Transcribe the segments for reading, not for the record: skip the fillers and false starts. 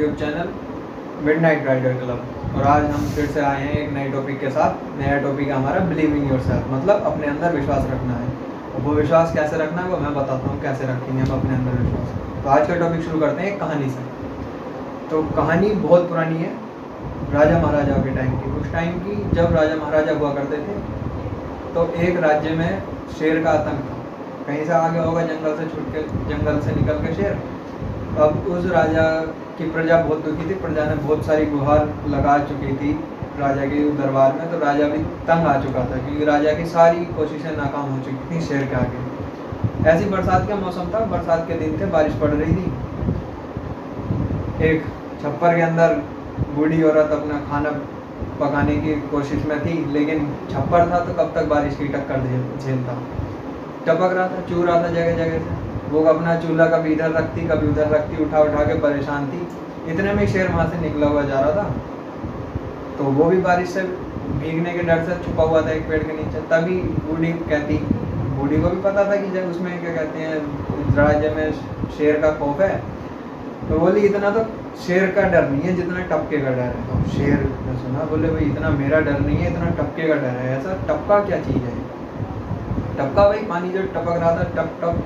YouTube channel midnight rider club. और आज हम फिर से आए हैं एक नए टॉपिक के साथ। नया टॉपिक है हमारा बिलीव इन योरसेल्फ, मतलब अपने अंदर विश्वास रखना है। और वो विश्वास कैसे रखना है वो मैं बताता हूँ, कैसे रखेंगे हम अपने अंदर विश्वास। तो आज का टॉपिक शुरू करते हैं एक कहानी से। तो कहानी बहुत पुरानी है, राजा महाराजाओं के टाइम की। उस टाइम की जब राजा महाराजा हुआ करते थे तो एक राज्य में शेर का आतंक था। कहीं से आ गया होगा जंगल से छूट के, जंगल से निकल के शेर। अब उस राजा की प्रजा बहुत दुखी थी। प्रजा ने बहुत सारी गुहार लगा चुकी थी राजा के दरबार में। तो राजा भी तंग आ चुका था क्योंकि राजा की सारी कोशिशें नाकाम हो चुकी थी शेर के आगे। ऐसी बरसात का मौसम था, बरसात के दिन थे, बारिश पड़ रही थी। एक छप्पर के अंदर बूढ़ी औरत अपना खाना पकाने की कोशिश में थी, लेकिन छप्पर था तो कब तक बारिश की टक्कर झेलता। टपक रहा था, चू रहा था जगह जगह से। वो अपना चूल्हा कभी इधर रखती कभी उधर रखती, उठा उठा के परेशान थी। इतने में शेर वहाँ से निकला हुआ जा रहा था। तो वो भी बारिश से भीगने के डर से छुपा हुआ था एक पेड़ के नीचे। तभी बूढ़ी कहती, बूढ़ी को भी पता था कि जब उसमें क्या कहते हैं राज्य में शेर का खौफ है। तो बोली इतना तो शेर का डर नहीं है जितना टपके का डर है। तो शेर ने सुना, बोले भाई इतना मेरा डर नहीं है, इतना टपके का डर है। ऐसा टपका क्या चीज़ है? टपका भाई पानी जो टपक रहा था टप टप,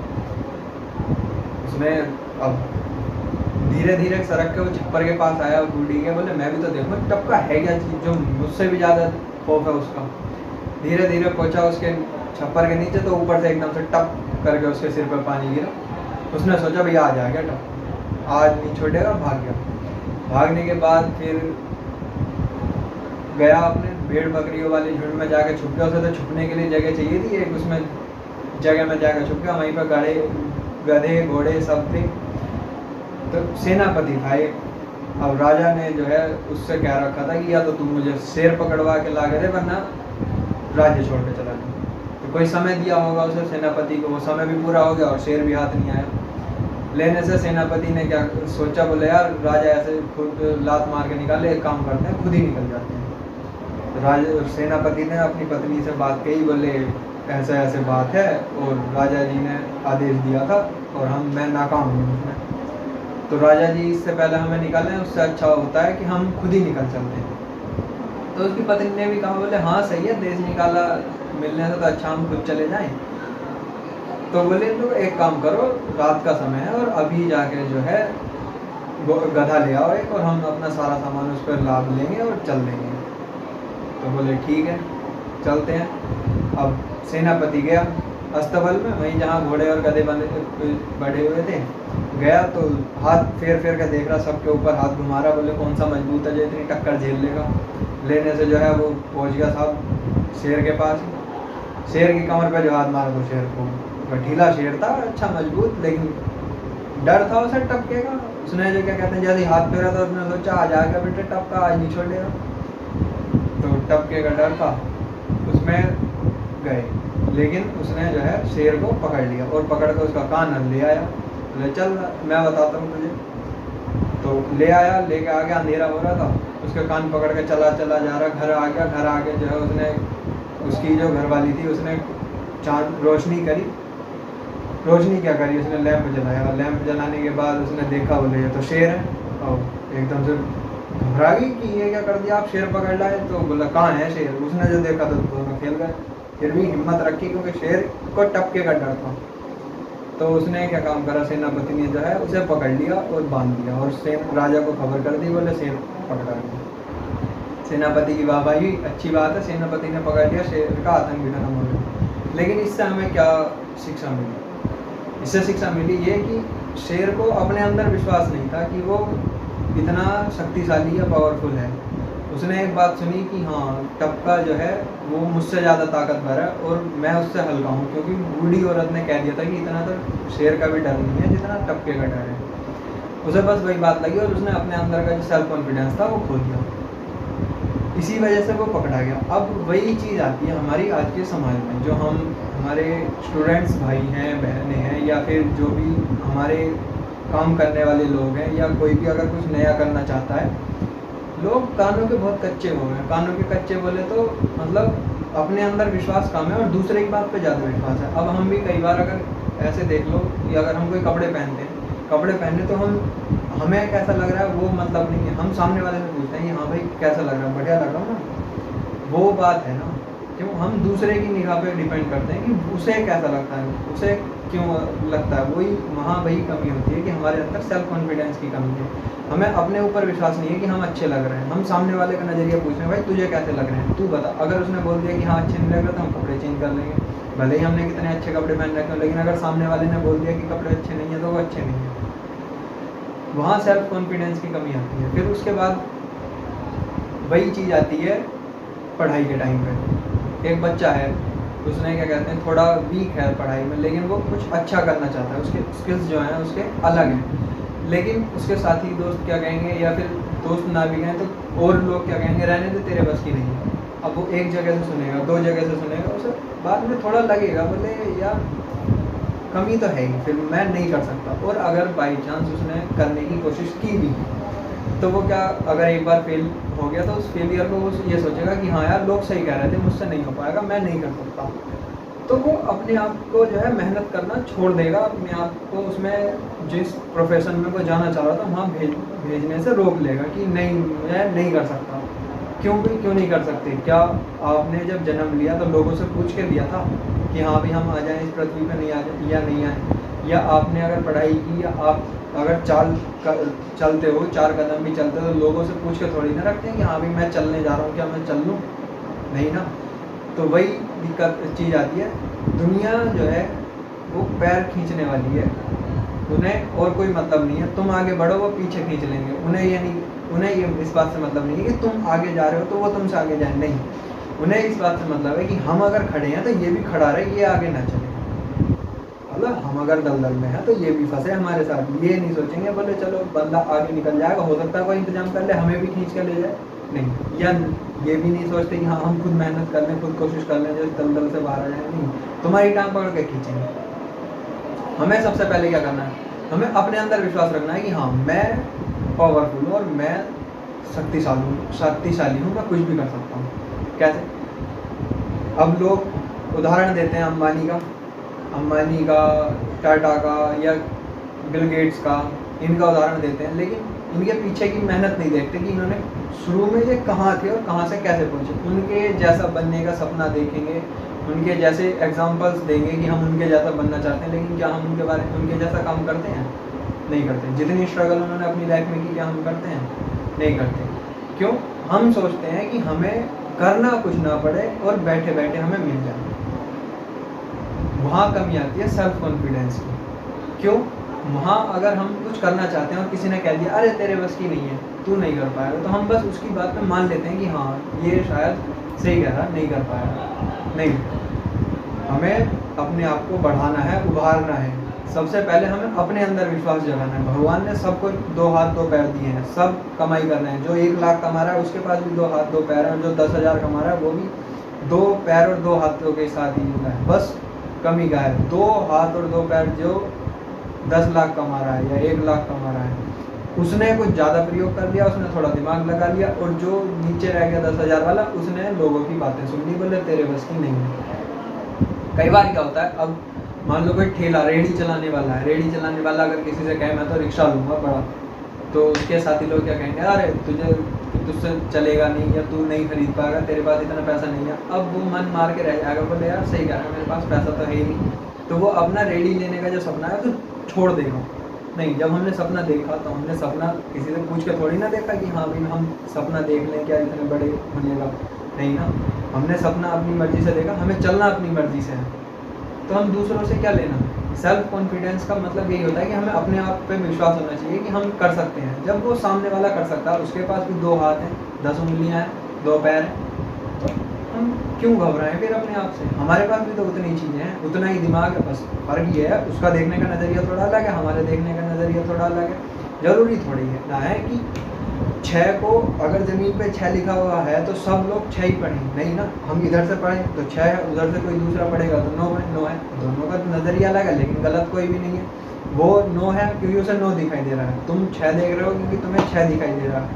उसमें अब धीरे धीरे सड़क के वो छप्पर के पास आया बूढ़ी के। बोले मैं भी तो देखूं टपका है क्या चीज़, जो मुझसे भी ज़्यादा खौफ है उसका। धीरे धीरे पहुंचा उसके छप्पर के नीचे, तो ऊपर से एकदम से टप करके उसके सिर पर पानी गिरा। उसने सोचा भैया आ जाएगा टप, आज नहीं छोड़ेगा, भाग गया। भागने के बाद फिर गया अपने भेड़ बकरियों वाली झुंड में जाकर छुप गया। उसे तो छुपने के लिए जगह चाहिए थी एक, उसमें जगह में जाकर छुप गया। वहीं पर गाड़े गधे घोड़े सब थे। तो सेनापति था एक। अब राजा ने जो है उससे कह रखा था कि या तो तुम मुझे शेर पकड़वा के ला दे, वरना राज्य छोड़ के चला जाए। तो कोई समय दिया होगा उसे सेनापति को, वो समय भी पूरा हो गया और शेर भी हाथ नहीं आया। लेने से सेनापति ने क्या सोचा, बोले यार राजा ऐसे खुद लात मार के निकाले, एक काम करते हैं खुद ही निकल जाते हैं। तो राजा सेनापति ने अपनी पत्नी से बात कही, बोले ऐसे ऐसे बात है और राजा जी ने आदेश दिया था और मैं नाकाम हूँ उसमें। तो राजा जी इससे पहले हमें निकालें, उससे अच्छा होता है कि हम खुद ही निकल चलते हैं। तो उसकी पत्नी ने भी कहा, बोले हाँ सही है, देश निकाला मिलने से तो अच्छा हम खुद चले जाएं। तो बोले तो एक काम करो, रात का समय है और अभी जाके जो है गधा ले आओ एक, और हम अपना सारा सामान उस पर लाद लेंगे और चल देंगे। तो बोले ठीक है चलते हैं। अब सेनापति गया अस्तबल में, वहीं जहाँ घोड़े और गधे बढ़े हुए थे। गया तो हाथ फेर फेर कर देख रहा, सबके ऊपर हाथ घुमा रहा। बोले कौन सा मजबूत है जो इतनी टक्कर झेल लेगा। लेने से जो है वो पहुँच गया साहब शेर के पास। शेर की कमर पर जो हाथ मारा तो शेर को, ढीला शेर था, अच्छा मजबूत, लेकिन डर था उसे टपके का। उसने जो क्या कहते हैं जैसे हाथ फेरा था, उसने सोचा आ जाएगा बेटे टपका, आज नहीं छोड़ेगा। तो टपके का डर था, उसमें गए। लेकिन उसने जो है शेर को पकड़ लिया और पकड़ कर उसका कान ले आया। बोले चल मैं बताता हूँ तुझे। तो ले आया, लेके आ गया, अंधेरा हो रहा था। उसके कान पकड़ के चला चला जा रहा, घर आ गया। घर आके जो है उसने, उसकी जो घरवाली थी उसने चांद रोशनी करी। रोशनी क्या करी, उसने लैंप जलाया। लैंप जलाने के बाद उसने देखा, बोले ये तो शेर है। और एकदम से घबरा गई कि ये क्या कर दिया आप, शेर पकड़ लाए। तो बोला कहाँ है शेर। उसने जो देखा तो दोनों खेल गए। फिर भी हिम्मत रखी क्योंकि शेर को टपके का डर था। तो उसने क्या काम करा, सेनापति ने जो है उसे पकड़ लिया और बांध दिया और राजा को खबर कर दी, बोले शेर पकड़ा गया। सेनापति की वाहवाही, अच्छी बात है, सेनापति ने पकड़ लिया, शेर का आतंक भी खत्म हो गया। लेकिन इससे हमें क्या शिक्षा मिली? इससे शिक्षा मिली ये कि शेर को अपने अंदर विश्वास नहीं था कि वो इतना शक्तिशाली या पावरफुल है। उसने एक बात सुनी कि हाँ टपका जो है वो मुझसे ज़्यादा ताकतवर है और मैं उससे हल्का हूँ, क्योंकि बूढ़ी औरत ने कह दिया था कि इतना तो शेर का भी डर नहीं है जितना टपके का डर है। उसे बस वही बात लगी और उसने अपने अंदर का जो सेल्फ कॉन्फिडेंस था वो खो दिया। इसी वजह से वो पकड़ा गया। अब वही चीज़ आती है हमारी आज के समाज में, जो हम हमारे स्टूडेंट्स भाई हैं बहनें हैं या फिर जो भी हमारे काम करने वाले लोग हैं या कोई भी अगर कुछ नया करना चाहता है, लोग कानों के बहुत कच्चे हो गए। कानों के कच्चे बोले तो मतलब अपने अंदर विश्वास कम है और दूसरे की बात पे ज़्यादा विश्वास है। अब हम भी कई बार अगर ऐसे देख लो कि अगर हम कोई कपड़े पहनते हैं कपड़े पहने तो हमें कैसा लग रहा है वो मतलब नहीं है, हम सामने वाले से पूछते हैं कि हाँ भाई कैसा लग रहा है, बढ़िया लग रहा हूँ ना, वो बात है ना। क्यों हम दूसरे की निगाह पे डिपेंड करते हैं कि उसे कैसा लगता है, उसे क्यों लगता है, वही वहाँ वही कमी होती है कि हमारे अंदर सेल्फ कॉन्फिडेंस की कमी है। हमें अपने ऊपर विश्वास नहीं है कि हम अच्छे लग रहे हैं। हम सामने वाले का नज़रिया पूछ रहे हैं, भाई तुझे कैसे लग रहे हैं, तू बता। अगर उसने बोल दिया कि हाँ अच्छे नहीं लग रहे तो हम कपड़े चेंज कर लेंगे, भले ही हमने कितने अच्छे कपड़े पहन रखे हो। लेकिन अगर सामने वाले ने बोल दिया कि कपड़े अच्छे नहीं है तो वो अच्छे नहीं है, वहाँ सेल्फ कॉन्फिडेंस की कमी आती है। फिर उसके बाद वही चीज़ आती है पढ़ाई के टाइम पे। एक बच्चा है, उसने क्या कहते हैं थोड़ा वीक है पढ़ाई में, लेकिन वो कुछ अच्छा करना चाहता है, उसके स्किल्स जो हैं उसके अलग हैं, लेकिन उसके साथी दोस्त क्या कहेंगे, या फिर दोस्त ना भी कहें तो और लोग क्या कहेंगे, रहने दे तेरे बस की नहीं है। अब वो एक जगह से सुनेगा, दो जगह से सुनेगा, उसे बाद में थोड़ा लगेगा, बोले यार कमी तो है ही, फिर मैं नहीं कर सकता। और अगर बाई चांस उसने करने की कोशिश की भी तो वो क्या, अगर एक बार फेल हो गया तो उस फेलियर को वो ये सोचेगा कि हाँ यार लोग सही कह रहे थे, मुझसे नहीं हो पाएगा, मैं नहीं कर सकता। तो वो अपने आप को जो है मेहनत करना छोड़ देगा, अपने आप को उसमें जिस प्रोफेशन में वो जाना चाह रहा था वहाँ भेजने से रोक लेगा कि नहीं मैं नहीं कर सकता। क्यों नहीं कर सकते? क्या आपने जब जन्म लिया तो लोगों से पूछ के लिया था कि हाँ भाई हम आ जाएं इस पृथ्वी पे, नहीं आ जाए या नहीं आए? या आपने अगर पढ़ाई की, या आप अगर चलते हो, 4 कदम भी चलते हो तो लोगों से पूछ के थोड़ी ना रखते हैं कि हाँ भाई मैं चलने जा रहा हूँ, क्या मैं चल लूँ? नहीं ना। तो वही दिक्कत चीज़ आती है, दुनिया जो है वो पैर खींचने वाली है, उन्हें और कोई मतलब नहीं है। तुम आगे बढ़ो वो पीछे खींच लेंगे, उन्हें ये इस बात से मतलब नहीं है कि तुम आगे जा रहे हो तो वो तुमसे आगे जाए, नहीं। उन्हें इस बात से मतलब है कि हम अगर खड़े हैं तो ये भी खड़ा रहे, ये आगे ना चले। मतलब हम अगर दलदल में हैं तो ये भी फंसे हमारे साथ। ये नहीं सोचेंगे बोले चलो बंदा आगे निकल जाएगा, हो सकता है कोई इंतजाम कर ले हमें भी खींच कर ले जाए, नहीं। या ये भी नहीं सोचते कि हाँ हम खुद मेहनत कर लें, खुद कोशिश कर लें जो दलदल से बाहर आ जाए, नहीं। तुम्हारी टांग पकड़ के खींचेंगे। हमें सबसे पहले क्या करना है, हमें अपने अंदर विश्वास रखना है कि हाँ मैं पावरफुल हूँ और मैं शक्तिशाली हूँ, मैं कुछ भी कर सकता हूँ। कैसे? अब लोग उदाहरण देते हैं अंबानी का, टाटा का या बिल गेट्स का, इनका उदाहरण देते हैं, लेकिन इनके पीछे की मेहनत नहीं देखते कि इन्होंने शुरू में ये कहाँ थे और कहाँ से कैसे पहुँचे। उनके जैसा बनने का सपना देखेंगे, उनके जैसे एग्जाम्पल्स देंगे कि हम उनके जैसा बनना चाहते हैं, लेकिन क्या हम उनके जैसा काम करते हैं? नहीं करते। जितनी स्ट्रगल उन्होंने अपनी लाइफ में की, क्या हम करते हैं? नहीं करते। क्यों? हम सोचते हैं कि हमें करना कुछ ना पड़े और बैठे बैठे हमें मिल जाए। वहाँ कमी आती है सेल्फ कॉन्फिडेंस की। क्यों? वहाँ अगर हम कुछ करना चाहते हैं और किसी ने कह दिया अरे तेरे बस की नहीं है, तू नहीं कर पाएगा, तो हम बस उसकी बात में मान लेते हैं कि हाँ ये शायद सही कह रहा, नहीं कर पाएगा। नहीं, हमें अपने आप को बढ़ाना है, उभारना है। सबसे पहले हमें अपने अंदर विश्वास जगाना है। भगवान ने सबको 2 हाथ 2 पैर दिए हैं, सब कमाई कर रहे हैं। जो 1 लाख कमा रहा है उसके पास भी 2 हाथ 2 पैर हैं, जो 10,000 कमा रहा है वो भी 2 पैर और 2 हाथों के साथ ही मिला है। बस कमी का है 2 हाथ और 2 पैर। जो 10 लाख कमा रहा है या 1 लाख कमा रहा है, उसने कुछ ज़्यादा प्रयोग कर लिया, उसने थोड़ा दिमाग लगा लिया, और जो नीचे रह गया 10,000 वाला, उसने लोगों की बातें सुन ली, बोले तेरे बस की नहीं है। कई बार क्या होता है, अब मान लो कोई ठेला रेहड़ी चलाने वाला है, रेहड़ी चलाने वाला अगर किसी से कहे मैं तो रिक्शा लूँगा बड़ा, तो उसके साथी लोग क्या कहेंगे, अरे तुझसे चलेगा नहीं, या तू नहीं खरीद पाएगा, तेरे पास इतना पैसा नहीं है। अब वो मन मार के रह जाएगा, बोले यार सही कह रहा है, मेरे पास पैसा तो है ही नहीं, तो वो अपना रेहड़ी लेने का जो सपना है तो छोड़ देगा। नहीं, जब हमने सपना देखा तो हमने सपना किसी से पूछ के थोड़ी ना देखा कि हाँ भाई हम सपना देख लें क्या इतने बड़े होने का, नहीं ना। हमने सपना अपनी मर्जी से देखा, हमें चलना अपनी मर्जी से है, तो हम दूसरों से क्या लेना। सेल्फ कॉन्फिडेंस का मतलब यही होता है कि हमें अपने आप पे विश्वास होना चाहिए कि हम कर सकते हैं। जब वो सामने वाला कर सकता है, उसके पास भी 2 हाथ हैं, 10 उंगलियां हैं, 2 पैर हैं, तो हम क्यों घबराएं फिर अपने आप से? हमारे पास भी तो उतनी चीज़ें हैं, उतना ही दिमाग है, बस फर्क ये है उसका देखने का नज़रिया थोड़ा अलग है, हमारे देखने का नज़रिया थोड़ा अलग है। ज़रूरी थोड़ी है ना है कि 6 को अगर ज़मीन पे 6 लिखा हुआ है तो सब लोग 6 ही पढ़ें, नहीं ना। हम इधर से पढ़ें तो 6 है, उधर से कोई दूसरा पढ़ेगा तो 9 है, 9 है। दोनों का नज़रिया अलग है, लेकिन गलत कोई भी नहीं है। वो 9 है क्योंकि उसे 9 दिखाई दे रहा है, तुम 6 देख रहे हो क्योंकि तुम्हें 6 दिखाई दे रहा है।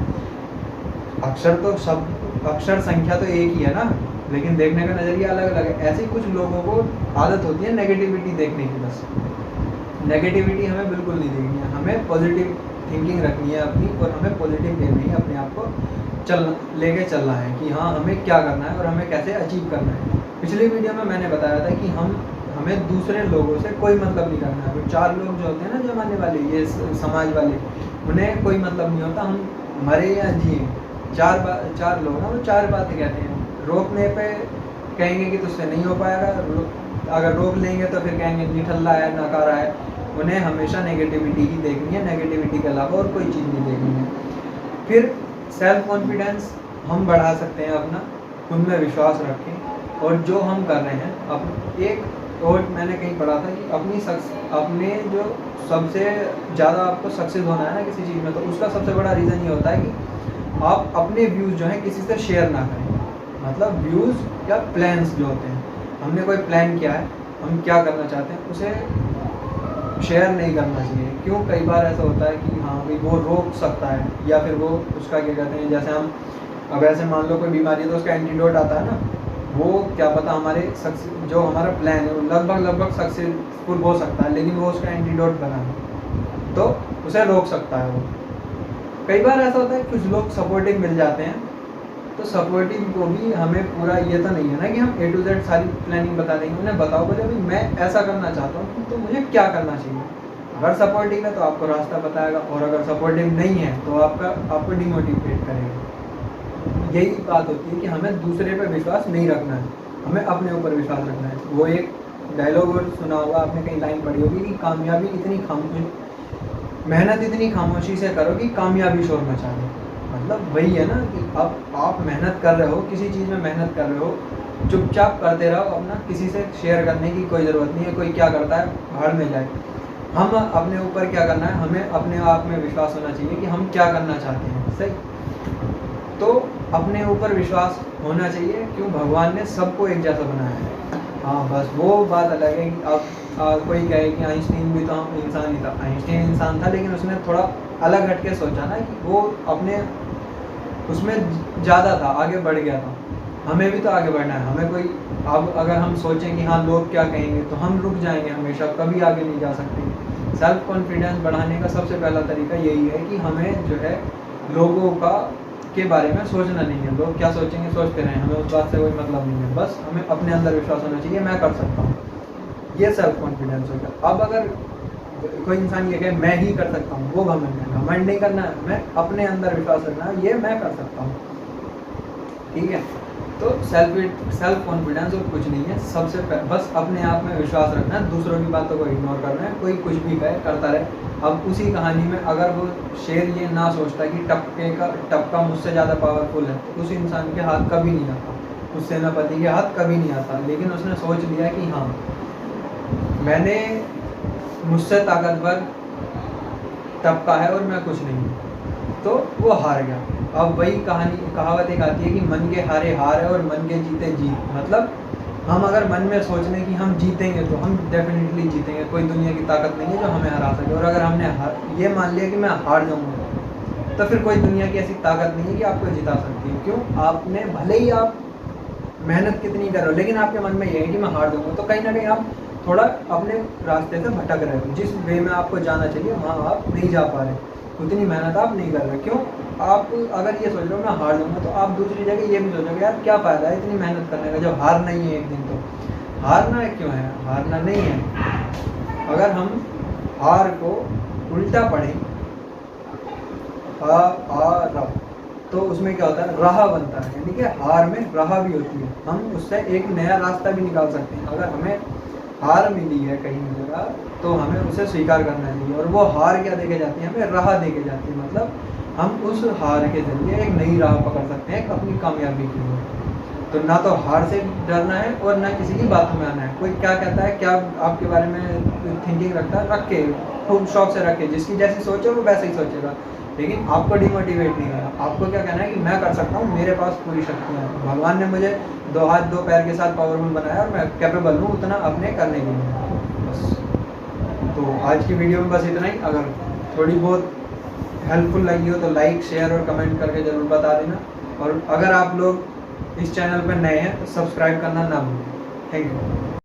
अक्षर संख्या तो एक ही है ना, लेकिन देखने का नज़रिया अलग अलग है। ऐसे ही कुछ लोगों को आदत होती है नेगेटिविटी देखने की, बस नेगेटिविटी हमें बिल्कुल नहीं देखनी है, हमें पॉजिटिव थिंकिंग रखनी है अपनी, और हमें पॉजिटिव वे में ही अपने आप को लेके चलना है कि हाँ हमें क्या करना है और हमें कैसे अचीव करना है। पिछली वीडियो में मैंने बताया था कि हमें दूसरे लोगों से कोई मतलब नहीं करना है। वो 4 लोग जो होते हैं ना जमाने वाले, ये समाज वाले, उन्हें कोई मतलब नहीं होता हम मरे या जिए। 4 लोग ना वो 4 बातें कहते हैं। रोकने पे कहेंगे कि तुझसे नहीं हो पाएगा, अगर रोक लेंगे तो फिर कहेंगे निठल्ला है, नकारा है। उन्हें हमेशा नेगेटिविटी ही देखनी है, नेगेटिविटी के अलावा और कोई चीज़ नहीं देखनी है। फिर सेल्फ कॉन्फिडेंस हम बढ़ा सकते हैं अपना, खुद में विश्वास रखें, और जो हम कर रहे हैं अब एक और मैंने कहीं पढ़ा था कि अपने जो सबसे ज़्यादा आपको सक्सेस होना है ना किसी चीज़ में, तो उसका सबसे बड़ा रीज़न ये होता है कि आप अपने व्यूज़ जो हैं किसी से शेयर ना करें। मतलब व्यूज़ या प्लान्स जो होते हैं, हमने कोई प्लान किया है, हम क्या करना चाहते हैं, उसे शेयर नहीं करना चाहिए। क्यों? कई बार ऐसा होता है कि हाँ भाई वो रोक सकता है, या फिर वो उसका क्या कहते हैं, जैसे हम अब ऐसे मान लो कोई बीमारी है तो उसका एंटीडोट आता है ना, वो क्या पता हमारे जो हमारा प्लान है वो लगभग सक्सेसफुल हो सकता है, लेकिन वो उसका एंटीडोट बना है तो उसे रोक सकता है वो। कई बार ऐसा होता है कुछ लोग सपोर्टिव मिल जाते हैं, तो सपोर्टिव को भी हमें पूरा ये तो नहीं है ना कि हम A to Z सारी प्लानिंग बता देंगे। उन्हें बताओ बोले भाई मैं ऐसा करना चाहता हूँ तो मुझे क्या करना चाहिए। अगर सपोर्टिव है तो आपको रास्ता बताएगा, और अगर सपोर्टिव नहीं है तो आपको डिमोटिवेट करेगा। यही बात होती है कि हमें दूसरे पर विश्वास नहीं रखना है, हमें अपने ऊपर विश्वास रखना है। वो एक डायलॉग और सुना होगा आपने, कहीं लाइन पढ़ी होगी कि कामयाबी इतनी मेहनत इतनी खामोशी से करो कि कामयाबी शोर मचा दे। मतलब वही है ना कि अब आप मेहनत कर रहे हो, किसी चीज़ में मेहनत कर रहे हो, चुपचाप करते रहो अपना, किसी से शेयर करने की कोई ज़रूरत नहीं है। कोई क्या करता है भाड़ में जाए। हम अपने ऊपर क्या करना है, हमें अपने आप में विश्वास होना चाहिए कि हम क्या करना चाहते हैं। सही, तो अपने ऊपर विश्वास होना चाहिए। क्यों? भगवान ने सबको एक जैसा बनाया है। हाँ बस वो बात अलग है कि अब कोई कहे कि आइंस्टीन भी तो हम इंसान ही था। आइंस्टीन इंसान था, लेकिन उसने थोड़ा अलग हट के सोचा ना कि वो अपने उसमें ज़्यादा था, आगे बढ़ गया था। हमें भी तो आगे बढ़ना है। हमें कोई अब अगर हम सोचें कि हाँ लोग क्या कहेंगे, तो हम रुक जाएंगे, हमेशा कभी आगे नहीं जा सकते। सेल्फ कॉन्फिडेंस बढ़ाने का सबसे पहला तरीका यही है कि हमें जो है लोगों के बारे में सोचना नहीं है। लोग क्या सोचेंगे सोचते रहें, हमें उस बात से कोई मतलब नहीं है। बस हमें अपने अंदर विश्वास होना चाहिए, मैं कर सकता हूँ। ये सेल्फ कॉन्फिडेंस होगा। अब अगर कोई इंसान ये कहे मैं ही कर सकता हूँ, वो घमंड नहीं करना है, मैं अपने अंदर विश्वास रखना है, ये मैं कर सकता हूँ। ठीक है, तो सेल्फ कॉन्फिडेंस और कुछ नहीं है। सबसे बस अपने आप में विश्वास रखना है, दूसरों की बातों को इग्नोर करना है। कोई कुछ भी कहे करता रहे। अब उसी कहानी में अगर वो शेर ये ना सोचता कि टपका मुझसे ज़्यादा पावरफुल है, तो उस इंसान के हाथ कभी नहीं आता, उस सेनापति के हाथ कभी नहीं आता। लेकिन उसने सोच लिया कि हाँ मैंने मुझसे ताकतवर टपका है और मैं कुछ नहीं हूँ, तो वो हार गया। अब वही कहावत एक आती है कि मन के हारे हार है और मन के जीते जीत। मतलब हम अगर मन में सोच लें कि हम जीतेंगे तो हम डेफिनेटली जीतेंगे। कोई दुनिया की ताकत नहीं है जो हमें हरा सके। और अगर हमने ये मान लिया कि मैं हार जाऊँगा, तो फिर कोई दुनिया की ऐसी ताकत नहीं है कि आपको जिता सकती है। क्यों? आपने भले ही आप मेहनत कितनी कर रहे हो, लेकिन आपके मन में ये है कि मैं हार जाऊँगा, तो कहीं ना कहीं आप थोड़ा अपने रास्ते से भटक रहे हो। जिस वे में आपको जाना चाहिए वहाँ आप नहीं जा पा रहे, उतनी मेहनत आप नहीं कर रहे। क्यों? आप अगर ये सोच रहे हो मैं हार जाऊँगा, तो आप दूसरी जगह ये भी सोचोगे यार क्या फ़ायदा है इतनी मेहनत करने का जब हार नहीं है। एक दिन तो हारना क्यों है, हारना नहीं है। अगर हम हार को उल्टा पढ़ें तो उसमें क्या होता है, राह बनता है। यानी कि हार में राह भी होती है, हम उससे एक नया रास्ता भी निकाल सकते हैं। अगर हमें हार मिली है कहीं जगह, तो हमें उसे स्वीकार करना चाहिए। और वो हार क्या देके जाती है, हमें राह देके जाती है। मतलब हम उस हार के जरिए एक नई राह पकड़ सकते हैं अपनी कामयाबी की ओर। तो ना तो हार से डरना है और ना किसी की बातों में आना है। कोई क्या कहता है, क्या आपके बारे में थिंकिंग रखता है, रख के खूब शौक से रखे, जिसकी जैसी सोच है वो वैसे ही सोचेगा। लेकिन आपको डिमोटिवेट नहीं करना। आपको क्या कहना है कि मैं कर सकता हूँ, मेरे पास पूरी शक्तियाँ हैं, भगवान ने मुझे 2 हाथ 2 पैर के साथ पावरफुल बनाया और मैं कैपेबल हूँ उतना अपने करने के लिए। बस तो आज की वीडियो में बस इतना ही। अगर थोड़ी बहुत हेल्पफुल लगी हो तो लाइक शेयर और कमेंट करके ज़रूर बता देना। और अगर आप लोग इस चैनल पर नए हैं तो सब्सक्राइब करना ना भूलें। Thank you.